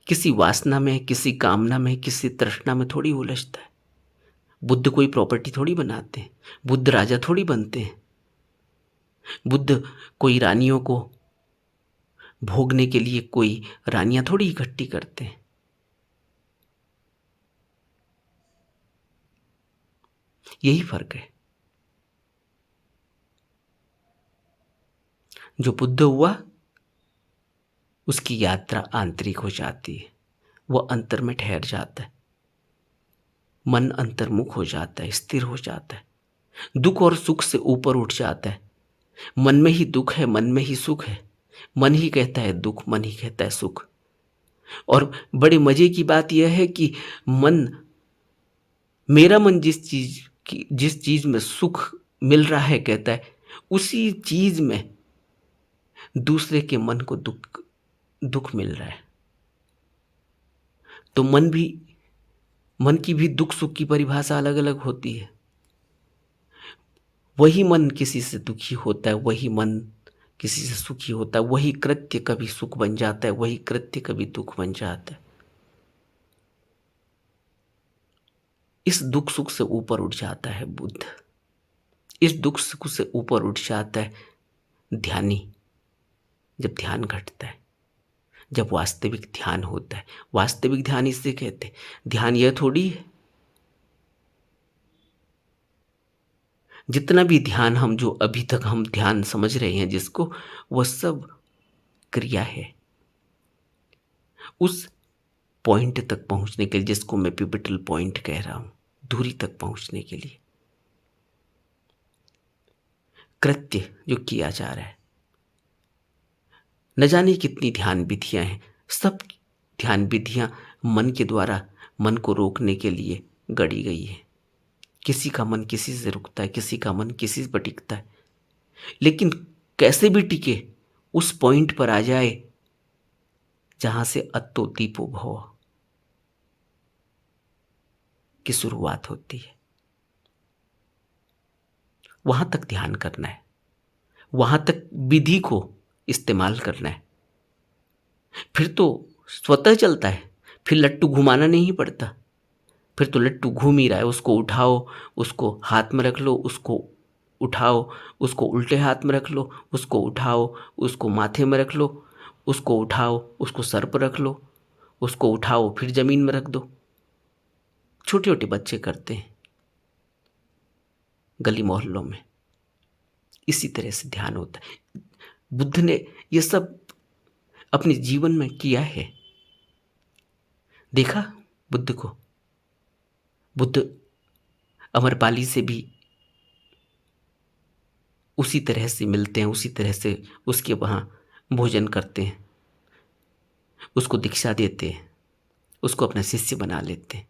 किसी वासना में, किसी कामना में, किसी तृष्णा में थोड़ी उलझता है। बुद्ध कोई प्रॉपर्टी थोड़ी बनाते हैं, बुद्ध राजा थोड़ी बनते हैं, बुद्ध कोई रानियों को भोगने के लिए कोई रानियां थोड़ी इकट्ठी करते हैं। यही फर्क है। जो बुद्ध हुआ उसकी यात्रा आंतरिक हो जाती है, वह अंतर में ठहर जाता है, मन अंतर्मुख हो जाता है, स्थिर हो जाता है, दुख और सुख से ऊपर उठ जाता है। मन में ही दुख है, मन में ही सुख है, मन ही कहता है दुख, मन ही कहता है सुख। और बड़े मजे की बात यह है कि मेरा मन जिस चीज में सुख मिल रहा है कहता है, उसी चीज में दूसरे के मन को दुख दुख मिल रहा है। तो मन की भी दुख सुख की परिभाषा अलग अलग होती है। वही मन किसी से दुखी होता है, वही मन किसी से सुखी होता है, वही कृत्य कभी सुख बन जाता है, वही कृत्य कभी दुख बन जाता है। इस दुख सुख से ऊपर उठ जाता है बुद्ध, इस दुख सुख से ऊपर उठ जाता है ध्यानी। जब ध्यान घटता है, जब वास्तविक ध्यान होता है, वास्तविक ध्यान इससे कहते हैं। ध्यान यह थोड़ी है, जितना भी ध्यान हम जो अभी तक हम ध्यान समझ रहे हैं जिसको, वह सब क्रिया है उस पॉइंट तक पहुंचने के लिए, जिसको मैं पिवटल पॉइंट कह रहा हूं, धुरी तक पहुंचने के लिए कृत्य जो किया जा रहा है। न जाने कितनी ध्यान विधियां हैं, सब ध्यान विधियां मन के द्वारा मन को रोकने के लिए गढ़ी गई है। किसी का मन किसी से रुकता है, किसी का मन किसी पर टिकता है, लेकिन कैसे भी टिके उस पॉइंट पर आ जाए जहां से अत्तो दीपो भव की शुरुआत होती है। वहां तक ध्यान करना है, वहां तक विधि को इस्तेमाल करना है। फिर तो स्वतः चलता है, फिर लट्टू घुमाना नहीं पड़ता। फिर तो लट्टू घूम ही रहा है, उसको उठाओ, उसको हाथ में रख लो, उसको उठाओ, उसको उल्टे हाथ में रख लो, उसको उठाओ, उसको माथे में रख लो, उसको उठाओ, उसको सर पर रख लो, उसको उठाओ फिर जमीन में रख दो। छोटे छोटे बच्चे करते हैं गली मोहल्लों में। इसी तरह से ध्यान होता है। बुद्ध ने ये सब अपने जीवन में किया है। देखा बुद्ध को। बुद्ध अमरपाली से भी उसी तरह से मिलते हैं, उसी तरह से उसके वहाँ भोजन करते हैं, उसको दीक्षा देते हैं, उसको अपना शिष्य बना लेते हैं।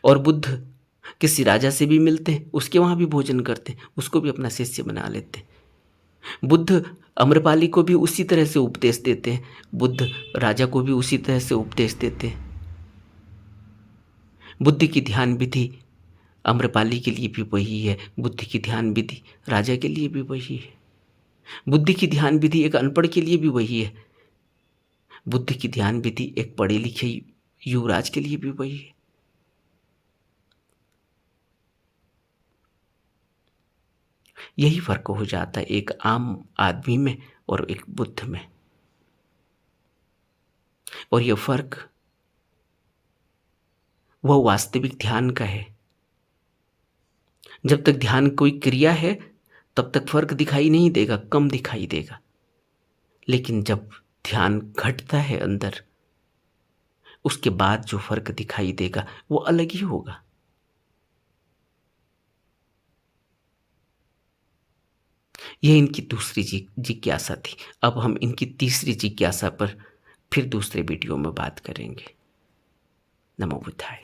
और बुद्ध किसी राजा से भी मिलते हैं, उसके वहाँ भी भोजन करते हैं, उसको भी अपना शिष्य बना लेते हैं। बुद्ध अम्रपाली को भी उसी तरह से उपदेश देते हैं, बुद्ध राजा को भी उसी तरह से उपदेश देते हैं। बुद्ध की ध्यान विधि अम्रपाली के लिए भी वही है, बुद्ध की ध्यान विधि राजा के लिए भी वही है, बुद्ध की ध्यान विधि एक अनपढ़ के लिए भी वही है, बुद्ध की ध्यान विधि एक पढ़े लिखे युवराज के लिए भी वही है। यही फर्क हो जाता है एक आम आदमी में और एक बुद्ध में। और यह फर्क वह वास्तविक ध्यान का है। जब तक ध्यान कोई क्रिया है तब तक फर्क दिखाई नहीं देगा, कम दिखाई देगा। लेकिन जब ध्यान घटता है अंदर, उसके बाद जो फर्क दिखाई देगा वो अलग ही होगा। यह इनकी दूसरी जिज्ञासा थी। अब हम इनकी तीसरी जिज्ञासा पर फिर दूसरे वीडियो में बात करेंगे। नमो बुद्धाय।